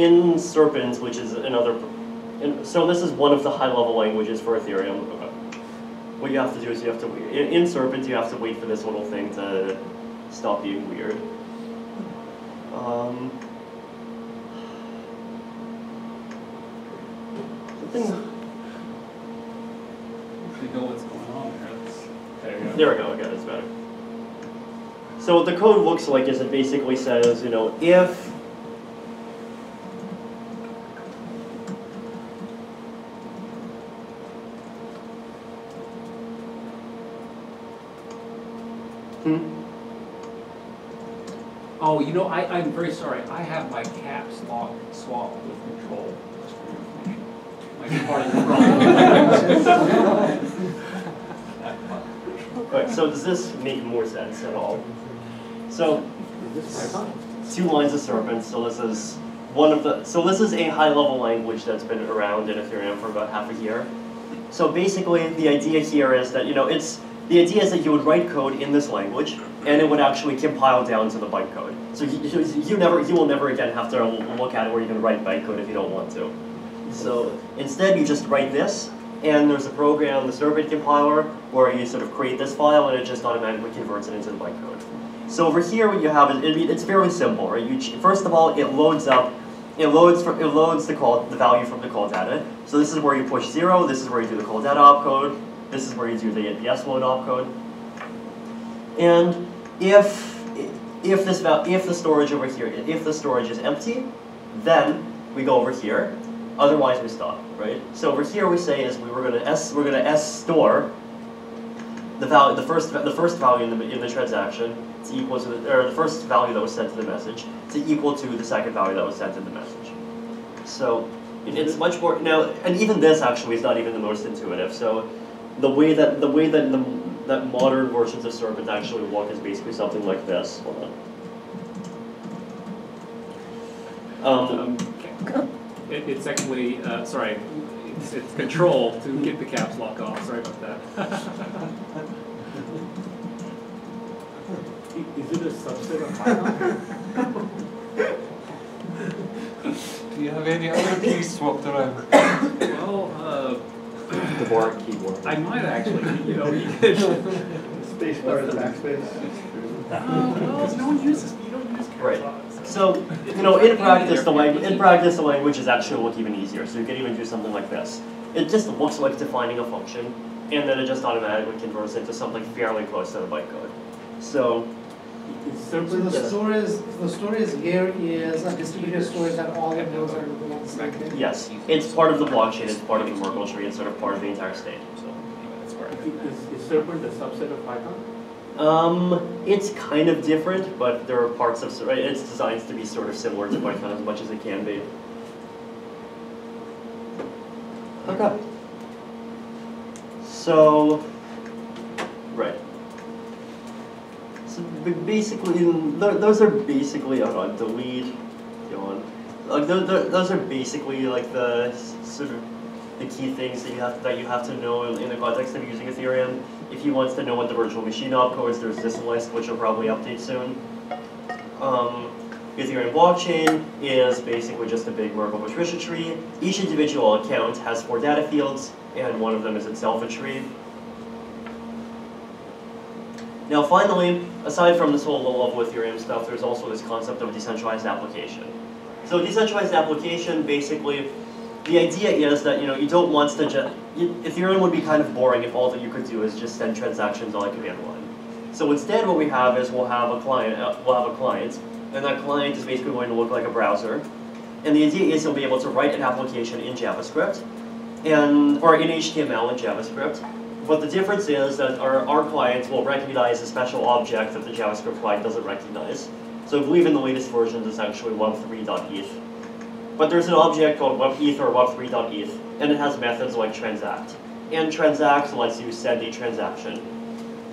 InStore Pins, which is another, so this is one of the high-level languages for Ethereum. What you have to do is you have to wait. InStore Pins, you have to wait for this little thing to stop being weird. Know what's going on there. There we go. Okay, that's better. So what the code looks like is it basically says, if Oh, I'm very sorry. I have my caps lock swapped with control. Like part of the problem. Right, so does this make more sense at all? So 2 lines of serpents. So this is this is a high-level language that's been around in Ethereum for about half a year. So basically, the idea here is that the idea is that you would write code in this language, and it would actually compile down to the bytecode. So you will never again have to look at it where you can write bytecode if you don't want to. So instead, you just write this, and there's a program, the serpent compiler, where you sort of create this file, and it just automatically converts it into the bytecode. So over here, what you have is it's fairly simple, right? First of all, it loads the value from the call data. So this is where you push 0. This is where you do the call data opcode. This is where you do the NPS load opcode. And if the storage over here, if the storage is empty, then we go over here. Otherwise, we stop, right? So over here, we say is we're going to s store the value, the first value in the transaction to equal to the first value that was sent to the message to equal to the second value that was sent in the message. So it's much more now, and even this actually is not even the most intuitive. So the way that that modern versions of serpents actually look is basically something like this. Hold on. It's actually sorry. It's control to get the caps lock off. Sorry about that. Is it a subset of Python? Do you have any other keys swapped around? Well, The board keyboard. I might actually. You could. Space bar is the backspace. Well, no one uses. You don't use caps Right. lock. So, in practice, the language is actually look even easier. So you can even do something like this. It just looks like defining a function, and then it just automatically converts into something fairly close to the bytecode. So, so the storage here is a distributed storage that all of those are the ones like this? yes, it's part of the blockchain. It's part of the Merkle tree. It's sort of part of the entire state. So, That's where Is Serpent a subset of Python? it's kind of different, but there are parts of it's designed to be sort of similar to Python as much as it can be. Okay. So, right. So basically, those are basically, delete, go on. Like those are basically like the sort of the key things that you have to know in the context of using Ethereum. If you want to know what the virtual machine opcode is, there's this list which will probably update soon. Ethereum blockchain is basically just a big Merkle Patricia tree. Each individual account has 4 data fields, and one of them is itself a tree. Now finally, aside from this whole low-level Ethereum stuff, there's also this concept of decentralized application. So decentralized application, basically, the idea is that you don't want to just Ethereum would be kind of boring if all that you could do is just send transactions on a command line. So instead, what we have is we'll have a client, and that client is basically going to look like a browser. And the idea is you'll be able to write an application in JavaScript, or in HTML and JavaScript. But the difference is that our client will recognize a special object that the JavaScript client doesn't recognize. So I believe in the latest versions it's actually web3.eth. But there's an object called web.eth or web3.eth, and it has methods like transact. And transact lets you send a transaction.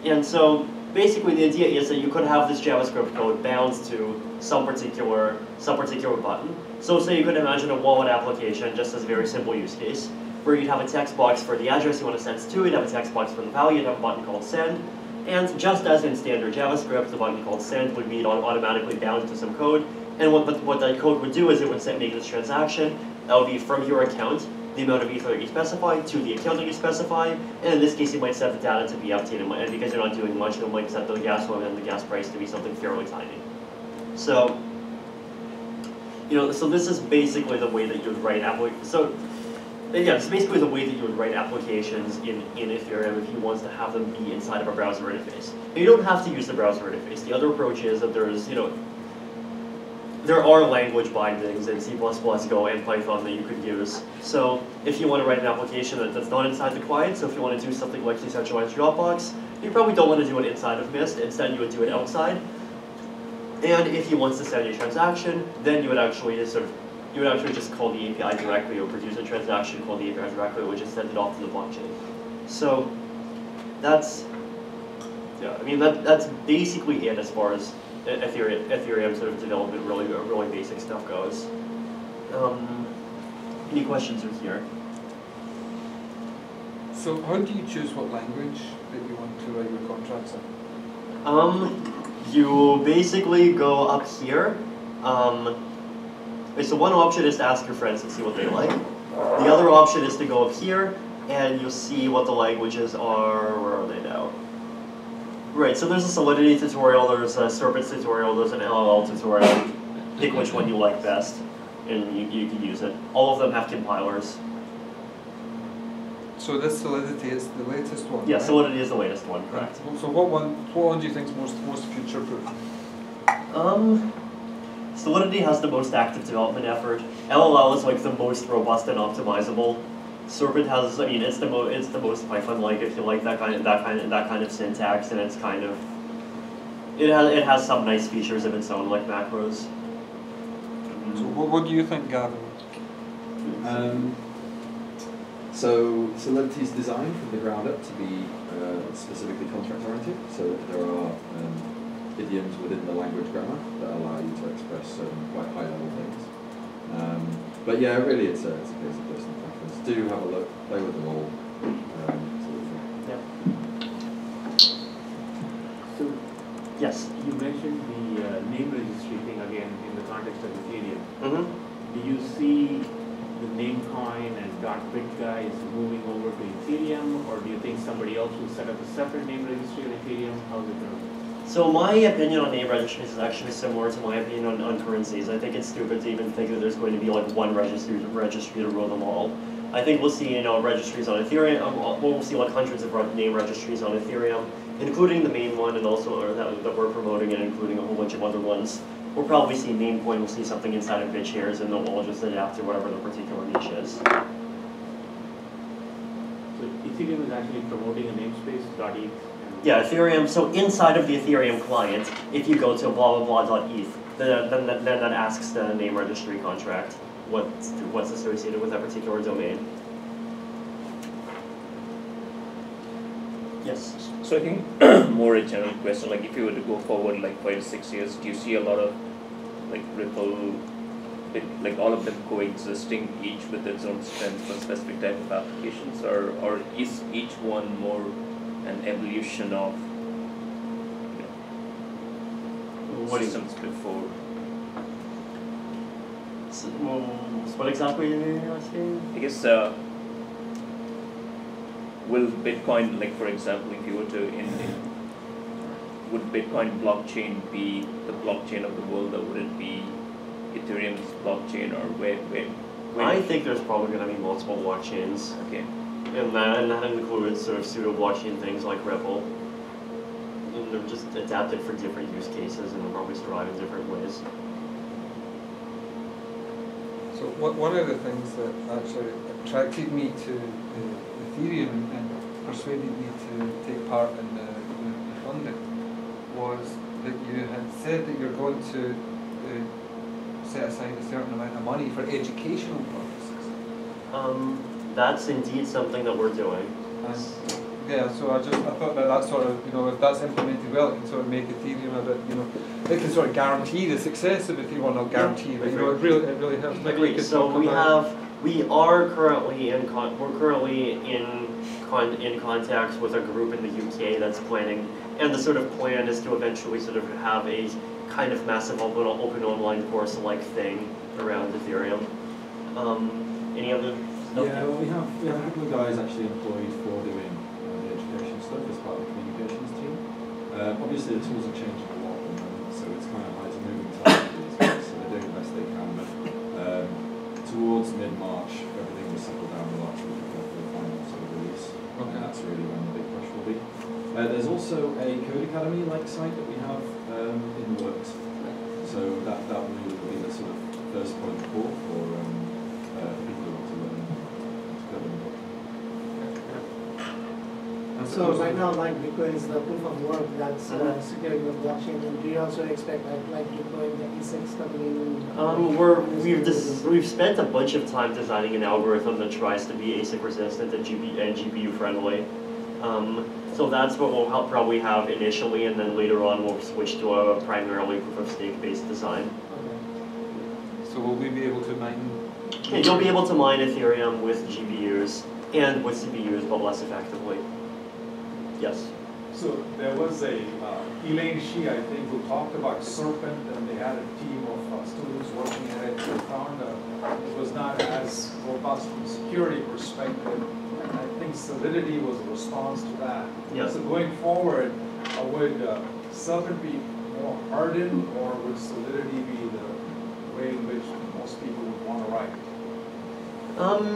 And so basically the idea is that you could have this JavaScript code bound to some particular button. So say you could imagine a wallet application just as a very simple use case, where you'd have a text box for the address you want to send to, you'd have a text box for the value, you'd have a button called send, and just as in standard JavaScript, the button called send would be automatically bound to some code, And what that code would do is it would make this transaction. That would be from your account, the amount of ether that you specify, to the account that you specify, and in this case you might set the data to be updated, and because you're not doing much, you might set the gas limit and the gas price to be something fairly tiny. So, so this is basically the way that you would write applications. So, yeah, it's basically the way that you would write applications in Ethereum if you want to have them be inside of a browser interface. And you don't have to use the browser interface. The other approach is that there's, there are language bindings in C++, Go, and Python that you could use. So if you want to write an application that's not inside the client, so if you want to do something like decentralized Dropbox, you probably don't want to do it inside of Mist. Instead, you would do it outside. And if you want to send a transaction, then you would actually just call the API directly, or produce a transaction, call the API directly, or just send it off to the blockchain. So that's that's basically it as far as Ethereum sort of development, really basic stuff goes. Any questions are here? So how do you choose what language that you want to write your contracts in? You basically go up here. So one option is to ask your friends and see what they like. The other option is to go up here, and you'll see what the languages are. Where are they now? Right, so there's a Solidity tutorial, there's a Serpent tutorial, there's an LLL tutorial. Pick which one you like best, and you can use it. All of them have compilers. So this Solidity is the latest one? Yeah, right? Solidity is the latest one, correct. So what one do you think is most future-proof? Solidity has the most active development effort. LLL is like the most robust and optimizable. Serpent has, it's the most Python-like if you like that kind of syntax, and it's kind of, it has some nice features of its own, like macros. So what do you think, Gavin? So Solidity is designed from the ground up to be specifically contract-oriented, so that there are idioms within the language grammar that allow you to express quite high-level things. But yeah, really, it's a case of personal preference. Do have a look, play with them all. Sort of thing. Yeah. So, Yes. you mentioned the name registry thing again in the context of Ethereum. Mm-hmm. Do you see the Namecoin and .bit guys moving over to Ethereum, or do you think somebody else will set up a separate name registry on Ethereum? How's it going? So my opinion on name registries is actually similar to my opinion on currencies. I think it's stupid to even think that there's going to be like one registry to rule them all. I think we'll see registries on Ethereum. We'll see like hundreds of name registries on Ethereum, including the main one, and also that we're promoting, and including a whole bunch of other ones. We'll probably see Namecoin. We'll see something inside of BitShares, and they'll all just adapt to whatever the particular niche is. So Ethereum is actually promoting a namespace, .eth. Yeah, Ethereum. So inside of the Ethereum client, if you go to blah blah blah.eth, then that asks the name registry contract what's associated with that particular domain. Yes. So I think more a general question, like if you were to go forward like 5 to 6 years, do you see a lot of like Ripple, like all of them coexisting, each with its own strengths for specific type of applications, or is each one more an evolution of systems before? So, what exactly are you asking? I guess will Bitcoin, like for example, if you were to would Bitcoin blockchain be the blockchain of the world, or would it be Ethereum's blockchain, or where I think there's probably going to be multiple blockchains. Okay. And that includes sort of pseudo-blockchain things like Ripple. And they're just adapted for different use cases, and they'll probably survive in different ways. So one of the things that actually attracted me to Ethereum and persuaded me to take part in the funding was that you had said that you're going to set aside a certain amount of money for educational purposes. That's indeed something that we're doing. Yeah, so I thought that sort of, if that's implemented well, it can sort of make Ethereum a bit, it can sort of guarantee the success of Ethereum, well not guarantee, but it really helps. Agreed. So we are currently in contact with a group in the UK that's planning, and the sort of plan is to eventually sort of have a kind of massive open online course-like thing around Ethereum. Any other stuff? Yeah, well, we have a couple of guys actually employed for doing the education stuff as part of the communications team. Obviously, the tools are changing a lot at the moment, so it's kind of hard to moving target for these guys. So they're doing the best they can, but towards mid-March, everything will settle down a lot so we can go for the final sort of release. And that's really when the big push will be. There's also a Code Academy-like site that we have in the works. So that really will be the sort of first point of call for people who want to learn coding. So right now, like Bitcoin is the proof of work that's securing the blockchain. And do you also expect like Bitcoin, the E6 coming in? We've spent a bunch of time designing an algorithm that tries to be ASIC resistant and GPU friendly. So that's what we'll probably have initially, and then later on we'll switch to a primarily proof of stake based design. Okay. So will we be able to mine? Yeah, you'll be able to mine Ethereum with GPUs and with CPUs, but less effectively. Yes. So there was a Elaine Shi, I think, who talked about Serpent, and they had a team of students working at it. They found it was not as robust from a security perspective, and I think Solidity was a response to that. Yes. So going forward, would Serpent be more hardened, or would Solidity be the way in which most people would want to write?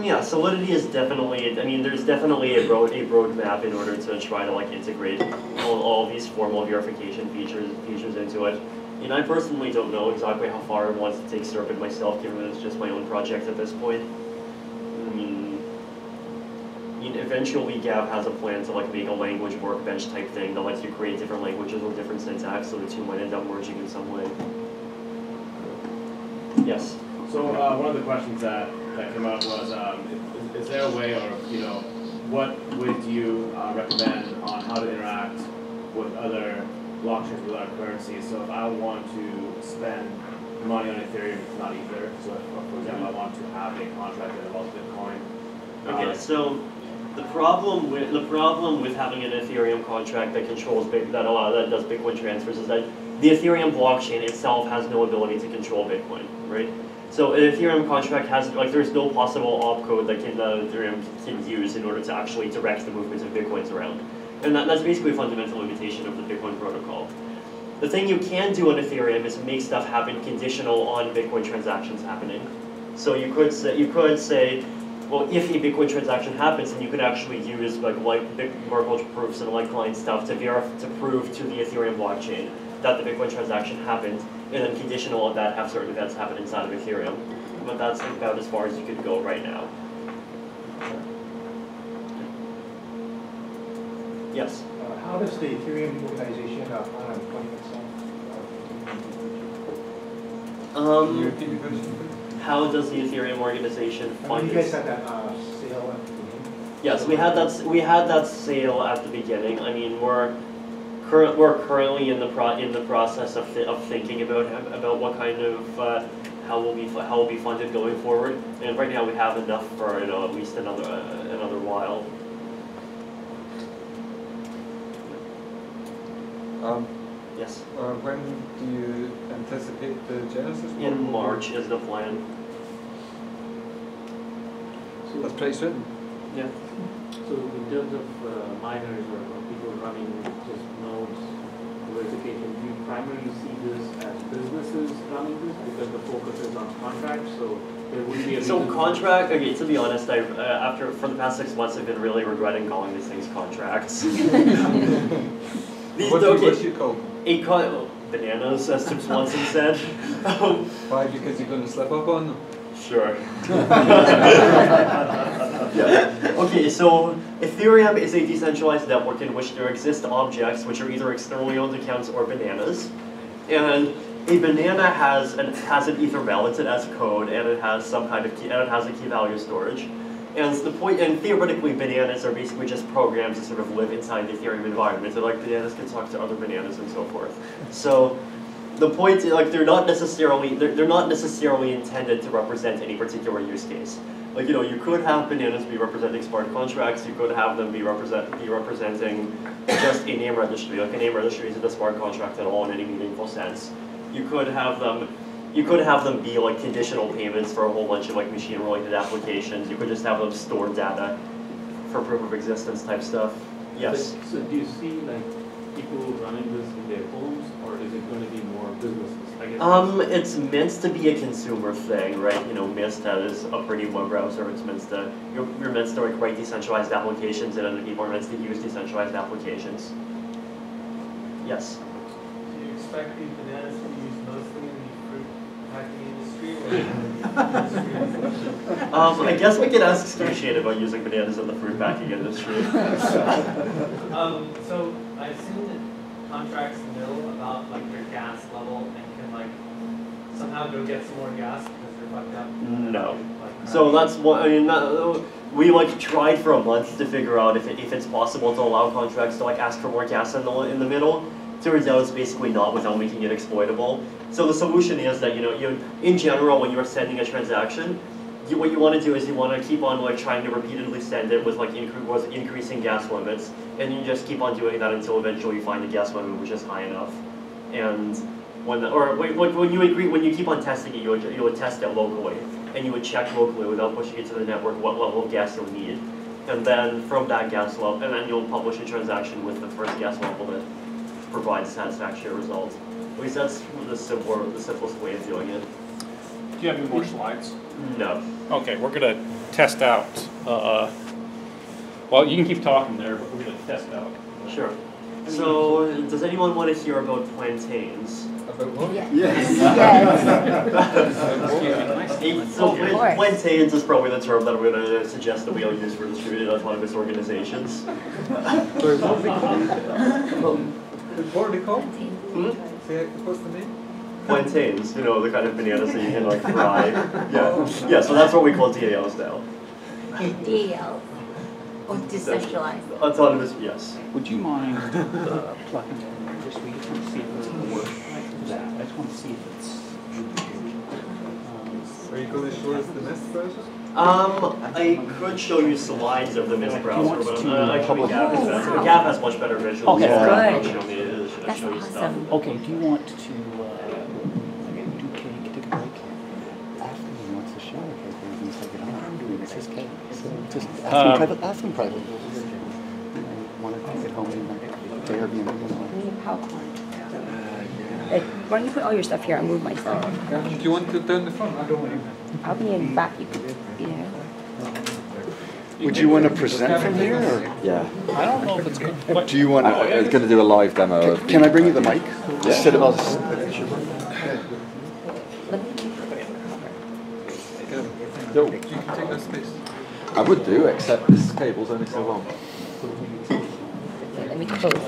Yeah, Solidity is definitely, I mean, there's definitely a roadmap in order to try to like integrate all these formal verification features into it. And I personally don't know exactly how far I want to take Serpent myself, given that it's just my own project at this point. I mean, eventually Gab has a plan to like make a language workbench type thing that lets you create different languages with different syntax, so the two might end up merging in some way. Yes? So one of the questions that came up was, is there a way, or what would you recommend on how to interact with other blockchains with other currencies? So if I want to spend money on Ethereum, it's not Ether. So if, for example, I want to have a contract that involves Bitcoin. Okay, so the problem with having an Ethereum contract that controls that does Bitcoin transfers is that the Ethereum blockchain itself has no ability to control Bitcoin, right? So an Ethereum contract has, there's no possible opcode that Ethereum can use in order to actually direct the movement of Bitcoins around. And that's basically a fundamental limitation of the Bitcoin protocol. The thing you can do on Ethereum is make stuff happen conditional on Bitcoin transactions happening. So you could say, well, if a Bitcoin transaction happens, then you could actually use Merkle proofs and like-line stuff to prove to the Ethereum blockchain that the Bitcoin transaction happened, and then conditional on that have certain events happen inside of Ethereum. But that's about as far as you could go right now. Yes? How does the Ethereum organization plan on funding itself? How does the Ethereum organization fund You guys had that sale at the beginning? Yes, we had that sale at the beginning. I mean, we're currently in the process of thinking about what kind of how we'll be funded going forward. And right now we have enough for at least another while. Yes. When do you anticipate the Genesis? In March is the plan. That's pretty soon. Yeah. So in terms of miners or people running just nodes, verification, do you primarily see this as businesses running this because the focus is on contracts? So there would be a contract. Okay, to be honest, for the past 6 months, I've been really regretting calling these things contracts. What do you call them? Bananas, as Tim Swanson said. Why? Because you're going to slip up on them? Sure. Okay, so Ethereum is a decentralized network in which there exist objects which are either externally owned accounts or bananas. And a banana has an ether balance, it has code, and it has some kind of key, and it has a key value storage. And theoretically, bananas are basically just programs that sort of live inside the Ethereum environment. So bananas can talk to other bananas and so forth. So the point is, they're not necessarily intended to represent any particular use case. You could have bananas be representing smart contracts. You could have them be representing just a name registry. A name registry isn't a smart contract at all in any meaningful sense. You could have them be like conditional payments for a whole bunch of like machine-related applications. You could just have them store data for proof of existence type stuff. Yes. So do you see like people running this in their homes, or is it going to be more businesses? I guess It's meant to be a consumer thing, right? You know, Mist is a pretty web browser. It's meant to you're meant to like write decentralized applications, and other people are meant to use decentralized applications. Yes. Do you expect these bananas to be used mostly in the fruit packing industry, or I guess we could ask Skishade about using bananas in the fruit packing industry. So I assume that contracts know about like your gas level and can like somehow go get some more gas because they're fucked up. No. So that's what I mean. We like tried for a month to figure out if it's possible to allow contracts to like ask for more gas in the middle. Turns out it's basically not without making it exploitable. So the solution is that in general when you're sending a transaction, what you want to do is you want to keep on like trying to repeatedly send it with like increasing gas limits, and you just keep on doing that until eventually you find a gas limit which is high enough. And when you keep on testing it, you would test it locally, and you would check locally without pushing it to the network what level of gas you'll need, and then from that gas level, and then you'll publish a transaction with the first gas level that provides a satisfactory result. At least that's the simplest way of doing it. Do you have any more slides? No. Okay, we're going to test out. Well, you can keep talking there, but we're going to test out. Sure. So, does anyone want to hear about plantains? About what? Yes. So, plantains is probably the term that I'm going to suggest that we all use for distributed autonomous organizations. Sorry, what are they called? What are they called? Say, what's the name? Plantains, the kind of bananas that you can like fry. Yeah, so that's what we call DAOs now. DAO, or decentralized. Autonomous, yes. Would you mind plugging in just so we can see if it works like that? I just want to see if it's. Are you going to show us the Mist browser? I could show you slides of the Mist browser, but actually Gap has much better visuals. Okay, good. Show me, That's show you awesome. stuff. Okay, do you want to do cake, take a break? After he wants to show it, and he's like, I'm doing this cake. So just ask him privately. I want to take it home and to Airbnb. We need popcorn. Why don't you put all your stuff here? I'll move my stuff. Do you want it down the front? I don't want it. I'll be in back. Would you want to present from here? Or? Yeah. I don't know if it's good. Do you want? I was going to do a live demo. Can I bring you the mic? Just sit it on. You can take that space. I would do, except this cable's only so long. Let me close.